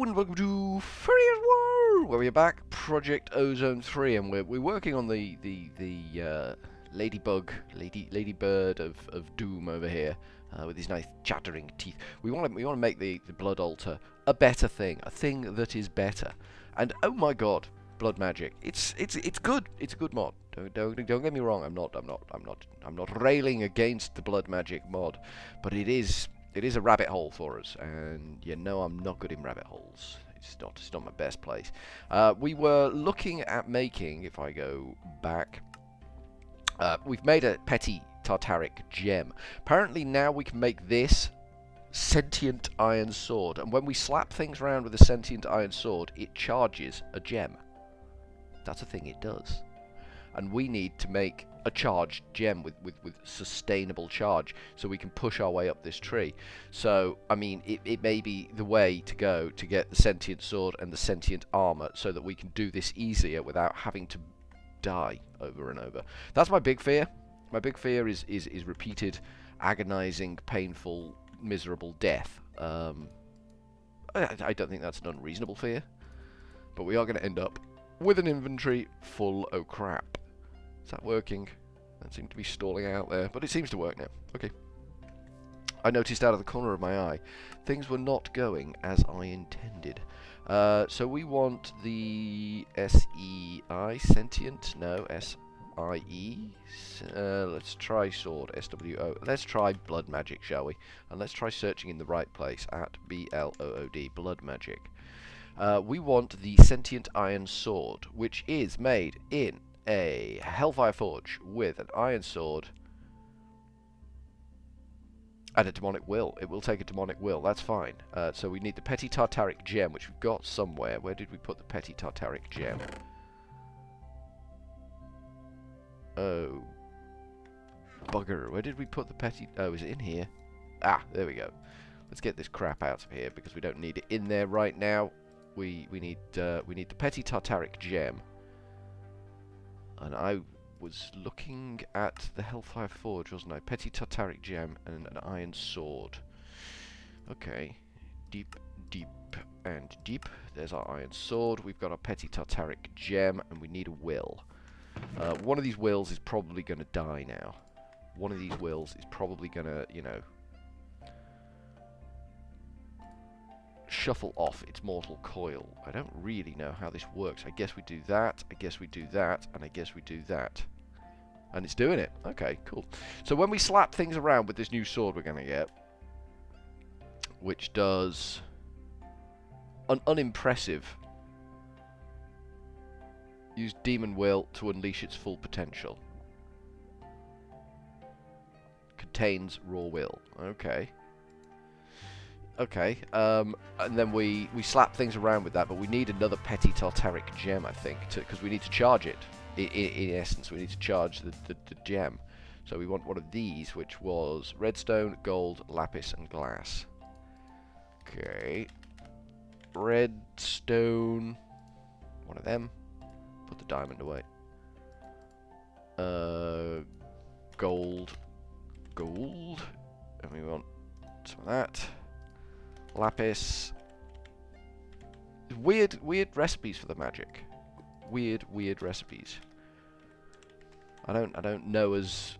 and welcome to Furryearsworld, where we are back, Project Ozone 3, and we're working on the ladybird of doom over here, with these nice chattering teeth. We want to make the blood altar a better thing, a thing that is better. And oh my god, blood magic! It's good. It's a good mod. Don't get me wrong. I'm not railing against the blood magic mod, but it is a rabbit hole for us, and you know I'm not good in rabbit holes. It's not my best place. We were looking at making, if I go back, we've made a petty Tartaric Gem. Apparently now we can make this Sentient Iron Sword, and when we slap things around with a Sentient Iron Sword, it charges a gem. That's a thing it does. And we need to make a charged gem with sustainable charge, so we can push our way up this tree. So, I mean, it may be the way to go to get the sentient sword and the sentient armor, so that we can do this easier without having to die over and over. That's my big fear. My big fear is repeated, agonizing, painful, miserable death. I don't think that's an unreasonable fear, but we are going to end up with an inventory full of crap. Is that working? That seemed to be stalling out there, but it seems to work now. Okay. I noticed out of the corner of my eye, things were not going as I intended. So we want the SEI, Sentient? No, SIE. Let's try sword, SWO. Let's try blood magic, shall we? And let's try searching in the right place at BLOOD, blood magic. We want the Sentient Iron Sword, which is made in a Hellfire Forge with an iron sword and a demonic will. It will take a demonic will, that's fine. So we need the petty Tataric Gem, which we've got somewhere. Where did we put the petty Tataric Gem? Oh, bugger. Where did we put the petty... Oh, is it in here? Ah, there we go. Let's get this crap out of here, because we don't need it in there right now. We need the petty Tataric Gem. And I was looking at the Hellfire Forge, wasn't I? Petty Tataric Gem and an iron sword. Okay. Deep, deep, and deep. There's our iron sword. We've got our petty Tataric Gem, and we need a will. One of these wills is probably going to die now. One of these wills is probably going to, you know, shuffle off its mortal coil. I don't really know how this works. I guess we do that, I guess we do that, and I guess we do that. And it's doing it. Okay, cool. So when we slap things around with this new sword we're going to get, which does an unimpressive use Demon Will to unleash its full potential. Contains Raw Will. Okay. Okay, and then we slap things around with that, but we need another petty Tartaric Gem, I think, because we need to charge it. In essence, we need to charge the gem. So we want one of these, which was redstone, gold, lapis, and glass. Okay. Redstone. One of them. Put the diamond away. Gold. Gold. And we want some of that. Lapis. Weird recipes for the magic. Weird recipes. I don't know as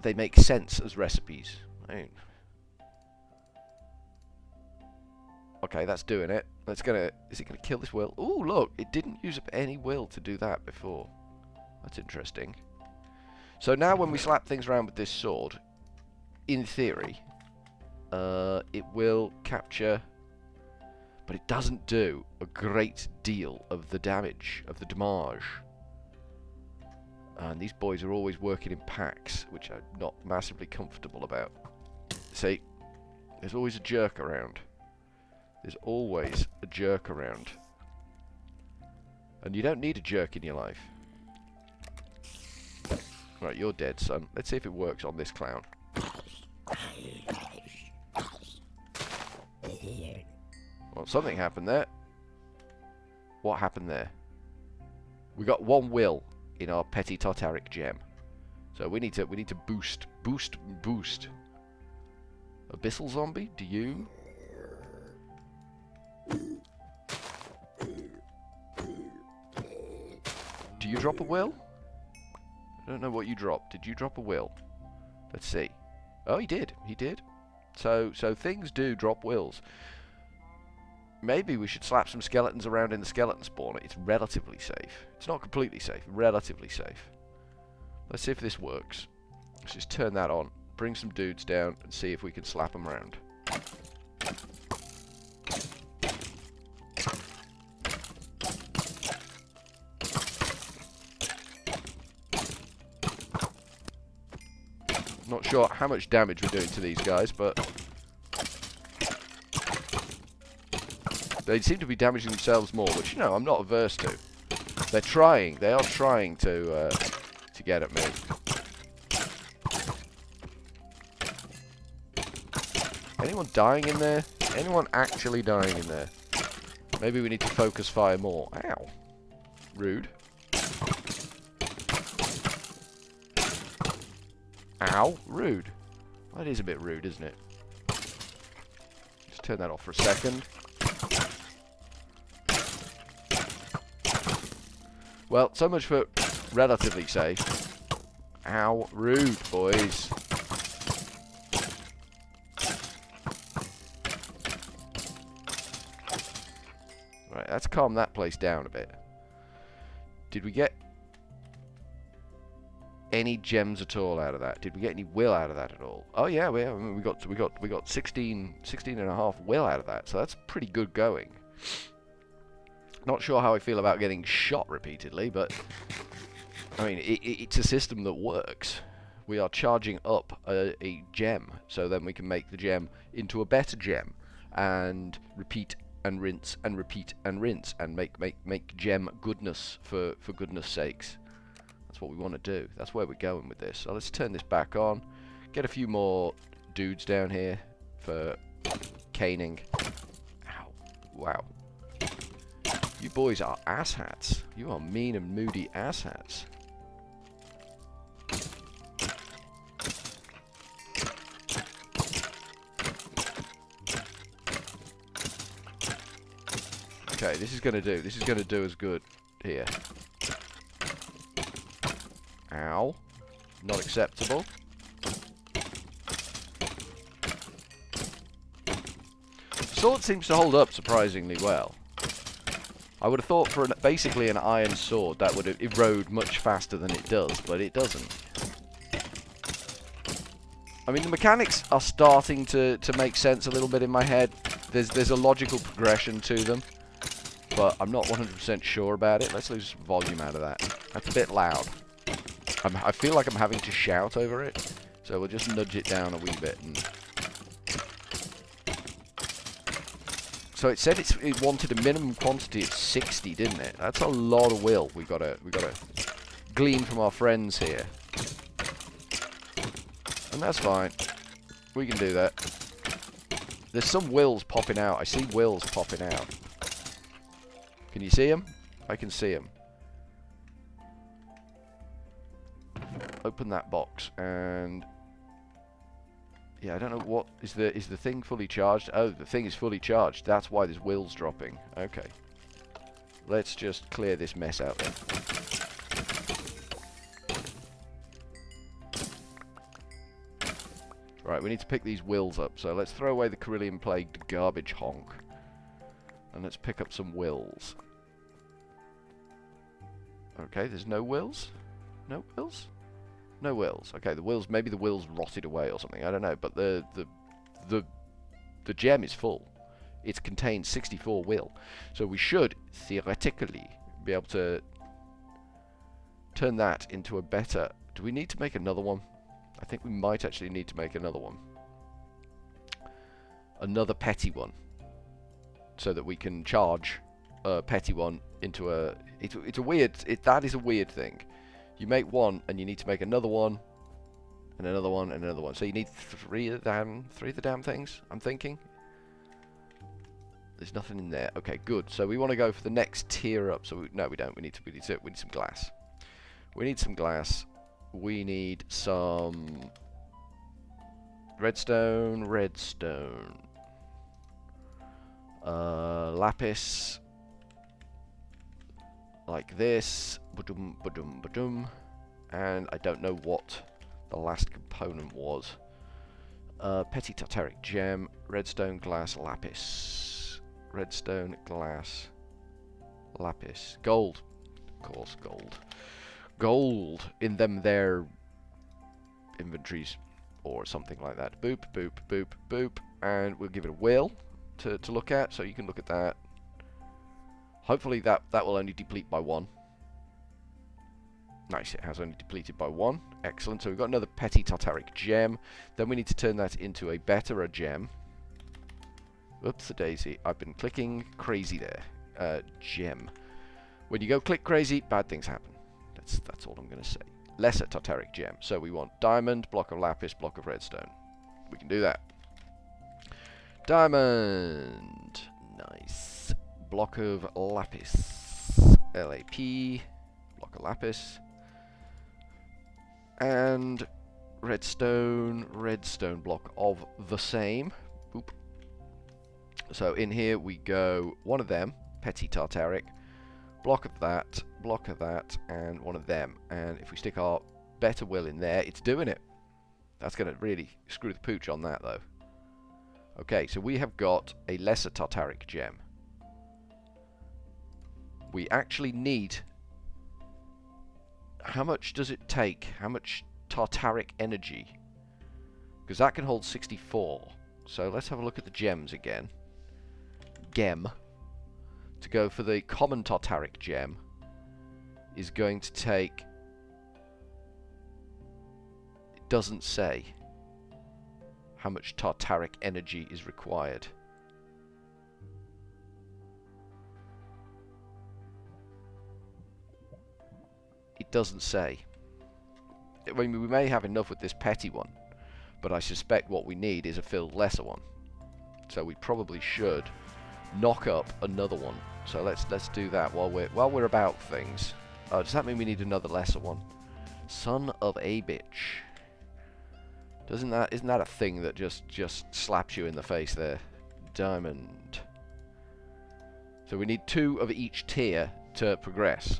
they make sense as recipes. Okay, that's doing it. Is it gonna kill this will? Ooh, look, it didn't use up any will to do that before. That's interesting. So now when we slap things around with this sword, in theory, it will capture, but it doesn't do a great deal of the damage, of the damage. And these boys are always working in packs, which I'm not massively comfortable about. See, there's always a jerk around. There's always a jerk around. And you don't need a jerk in your life. Right, you're dead, son. Let's see if it works on this clown. Well, something happened there. What happened there? We got one will in our petty Tataric Gem. So we need to boost. Abyssal zombie, do you? you drop a will? I don't know what you dropped. Did you drop a will? Let's see. Oh, he did. He did. So things do drop wills. Maybe we should slap some skeletons around in the skeleton spawner. It's relatively safe. It's not completely safe. Relatively safe. Let's see if this works. Let's just turn that on. Bring some dudes down and see if we can slap them around. Not sure how much damage we're doing to these guys, but they seem to be damaging themselves more, which, you know, I'm not averse to. They're trying. They are trying to get at me. Anyone dying in there? Anyone actually dying in there? Maybe we need to focus fire more. Ow. Rude. Ow. Rude. That is a bit rude, isn't it? Just turn that off for a second. Well, so much for relatively safe. Ow. Rude, boys. Right, let's calm that place down a bit. Did we get any gems at all out of that? Did we get any will out of that at all? Oh yeah, we got 16 and a half will out of that. So that's pretty good going. Not sure how I feel about getting shot repeatedly, but I mean, it's a system that works. We are charging up a gem, so then we can make the gem into a better gem, and repeat and rinse and repeat and rinse, and make gem goodness for goodness sakes. That's what we want to do. That's where we're going with this. So let's turn this back on. Get a few more dudes down here for caning. Ow. Wow. You boys are asshats. You are mean and moody asshats. Okay, this is gonna do us good here. Ow. Not acceptable. Sword seems to hold up surprisingly well. I would have thought for basically an iron sword that would erode much faster than it does, but it doesn't. I mean, the mechanics are starting to make sense a little bit in my head. There's a logical progression to them, but I'm not 100% sure about it. Let's lose volume out of that. That's a bit loud. I feel like I'm having to shout over it, so we'll just nudge it down a wee bit. And so it said it wanted a minimum quantity of 60, didn't it? That's a lot of will we gotta glean from our friends here, and that's fine. We can do that. There's some wills popping out. I see wills popping out. Can you see them? I can see them. Open that box, and yeah, I don't know what is the thing fully charged? Oh, the thing is fully charged. That's why there's wills dropping. Okay. Let's just clear this mess out then. Right, we need to pick these wills up. So let's throw away the Carillion plagued garbage honk, and let's pick up some wills. Okay, there's no wills? No wills? No wills. Okay, the wills, maybe the wills rotted away or something. I don't know, but the gem is full. It contains 64 will. So we should theoretically be able to turn that into a better... Do we need to make another one? I think we might actually need to make another one. Another petty one. So that we can charge a petty one into a... It's a weird... that is a weird thing. You make one, and you need to make another one, and another one, and another one. So you need three of the damn things, I'm thinking. There's nothing in there. Okay, good. So we want to go for the next tier up. So no, we don't. We need some glass. We need some glass. We need some redstone. like this. Ba-dum, ba-dum, ba-dum. And I don't know what the last component was. Petty Tataric Gem, redstone, glass, lapis. Redstone, glass, lapis. Gold. Of course, gold. Gold in them their inventories or something like that. Boop, boop, boop, boop. And we'll give it a wheel to look at, so you can look at that. Hopefully that will only deplete by 1. Nice, it has only depleted by 1. Excellent. So we've got another Petty Tartaric Gem. Then we need to turn that into a better gem. Oops-a-daisy. I've been clicking crazy there. Gem. When you go click crazy, bad things happen. That's all I'm going to say. Lesser Tataric Gem. So we want diamond, block of lapis, block of redstone. We can do that. Diamond. Nice. Block of lapis. LAP. Block of lapis. And redstone. Redstone block of the same. Boop. So in here we go one of them. Petty Tartaric. Block of that, and one of them. And if we stick our better will in there, it's doing it. That's going to really screw the pooch on that, though. Okay, so we have got a lesser Tartaric Gem. We actually need... How much does it take? How much Tartaric energy? Because that can hold 64. So let's have a look at the gems again. Gem. To go for the common Tartaric Gem is going to take... It doesn't say how much Tartaric energy is required. It doesn't say. I mean, we may have enough with this petty one, but I suspect what we need is a filled lesser one. So we probably should knock up another one. So let's do that while we're about things. Does that mean we need another lesser one? Son of a bitch. Isn't that a thing that just slaps you in the face there? Diamond. So we need 2 of each tier to progress.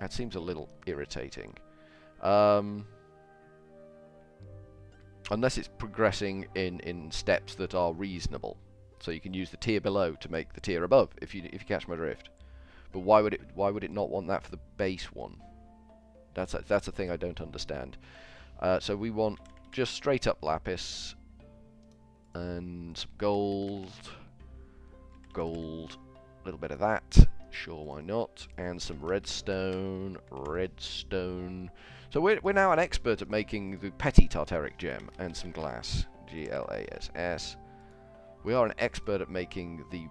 That seems a little irritating. Unless it's progressing in steps that are reasonable. So you can use the tier below to make the tier above, if you catch my drift. But why would it not want that for the base one? That's a thing I don't understand. So we want just straight up lapis and some gold, a little bit of that. Sure, why not? And some redstone. So we're now an expert at making the Petty Tartaric Gem and some glass. GLASS. We are an expert at making the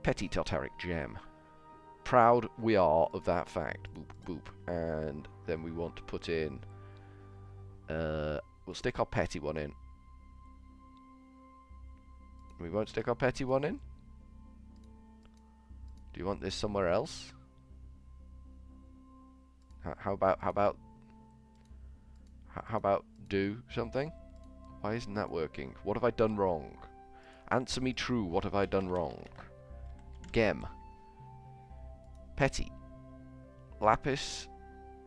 Petty Tartaric Gem. Proud we are of that fact. Boop, boop. And then we want to put in... we'll stick our petty one in. We won't stick our petty one in? Do you want this somewhere else? How about do something? Why isn't that working? What have I done wrong? Answer me true, what have I done wrong? Gem. Petty. Lapis.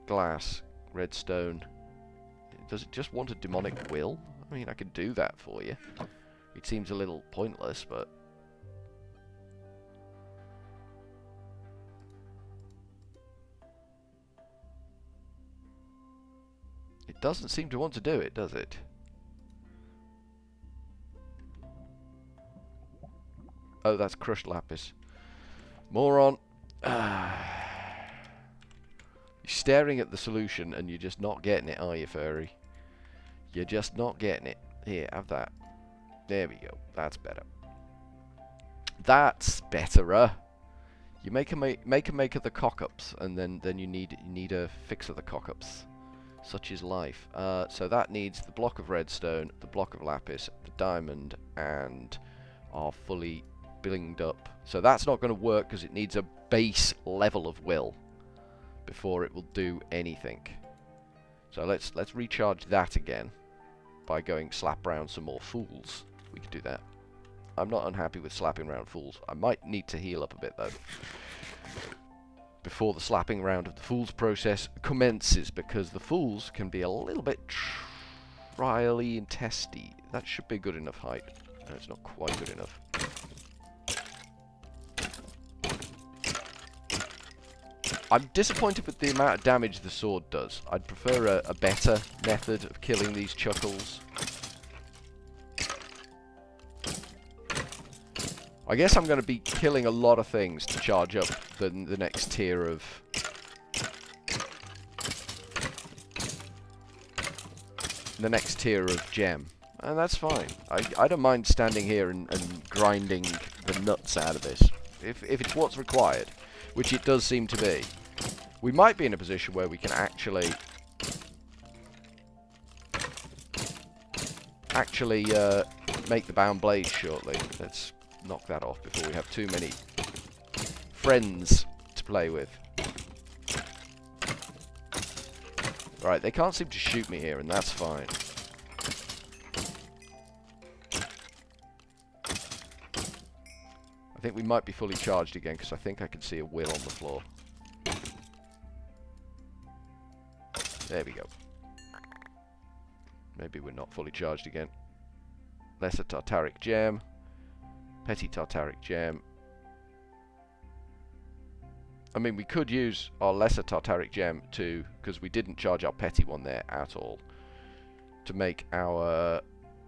Glass. Redstone. Does it just want a demonic will? I mean, I could do that for you. It seems a little pointless, but... It doesn't seem to want to do it, does it? Oh, that's crushed lapis. Moron. You're staring at the solution and you're just not getting it, are you, Furry? You're just not getting it. Here, have that. There we go. That's better. That's betterer. You make a make of the cock-ups, and then you need a fix of the cock-ups. Such is life. So that needs the block of redstone, the block of lapis, the diamond, and our fully blinged up. So that's not going to work because it needs a base level of will before it will do anything. So let's recharge that again by going slap round some more fools. We can do that. I'm not unhappy with slapping round fools. I might need to heal up a bit though. before the slapping round of the Fools process commences, because the Fools can be a little bit trially and testy. That should be good enough height. No, it's not quite good enough. I'm disappointed with the amount of damage the sword does. I'd prefer a better method of killing these chuckles. I guess I'm going to be killing a lot of things to charge up the next tier of... the next tier of gem. And that's fine. I don't mind standing here and grinding the nuts out of this. If it's what's required, which it does seem to be. We might be in a position where we can actually make the bound blades shortly. Let's knock that off before we have too many friends to play with. Right, they can't seem to shoot me here, and that's fine. I think we might be fully charged again, because I think I can see a will on the floor. There we go. Maybe we're not fully charged again. Lesser Tartaric Gem. Petty Tartaric Gem. I mean, we could use our Lesser Tartaric Gem to, because we didn't charge our Petty one there at all, to make our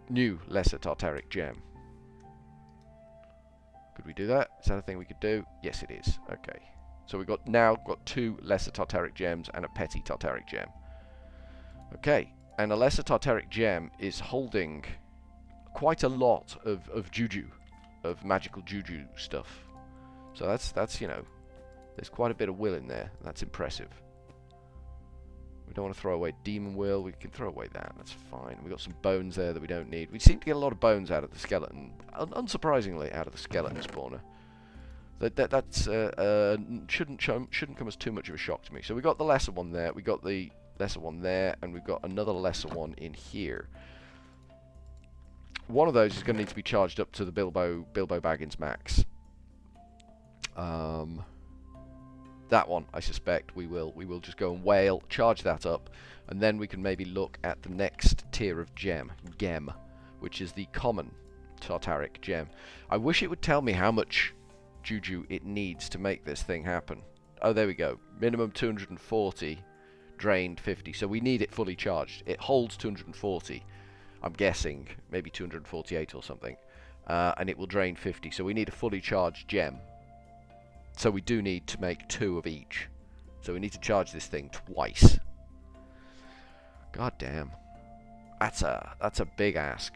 new Lesser Tartaric Gem. Could we do that? Is that a thing we could do? Yes, it is. Okay. So we've now got 2 Lesser Tartaric Gems and a Petty Tartaric Gem. Okay. And a Lesser Tartaric Gem is holding quite a lot of juju, of magical juju stuff. So that's you know, there's quite a bit of will in there. That's impressive. We don't want to throw away demon will. We can throw away that. That's fine. We've got some bones there that we don't need. We seem to get a lot of bones out of the skeleton. Unsurprisingly, out of the skeleton spawner. That's shouldn't come as too much of a shock to me. So we got the lesser one there. We got the lesser one there, and we've got another lesser one in here. One of those is going to need to be charged up to the Bilbo Baggins max. That one, I suspect, we will just go and whale, charge that up, and then we can maybe look at the next tier of gem, which is the common Tataric Gem. I wish it would tell me how much juju it needs to make this thing happen. Oh, there we go. Minimum 240, drained 50. So we need it fully charged. It holds 240. I'm guessing maybe 248 or something, and it will drain 50. So we need a fully charged gem. So we do need to make 2 of each. So we need to charge this thing twice. God damn. That's a big ask.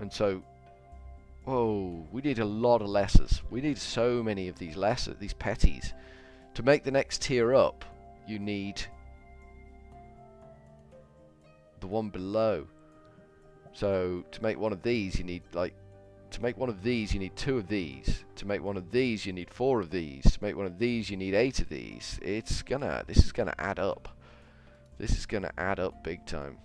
And so, whoa, we need a lot of lessers. We need so many of these these petties. To make the next tier up, you need the one below. So to make one of these, you need to make one of these, you need 2 of these. To make one of these, you need 4 of these. To make one of these, you need 8 of these. This is gonna add up. This is gonna add up big time.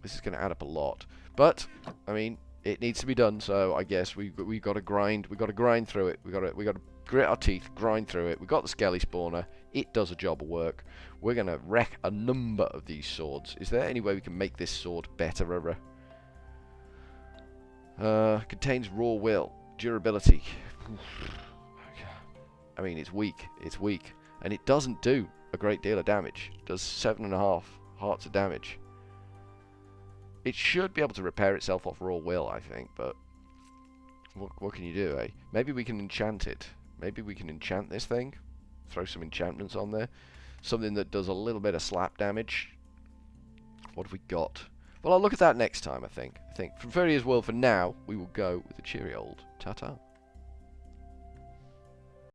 This is gonna add up a lot. But I mean, it needs to be done. So I guess we got to grind. We got to grind through it. We got to grit our teeth, grind through it. We got the skelly spawner. It does a job of work. We're gonna wreck a number of these swords. Is there any way we can make this sword better? Contains raw will, durability. I mean, it's weak. It's weak, and it doesn't do a great deal of damage. It does 7.5 hearts of damage. It should be able to repair itself off raw will, I think, but what can you do, eh? Maybe we can enchant it. Maybe we can enchant this thing. Throw some enchantments on there. Something that does a little bit of slap damage. What have we got? Well, I'll look at that next time, I think. From Furryearsworld for now, we will go with the cheery old ta-ta.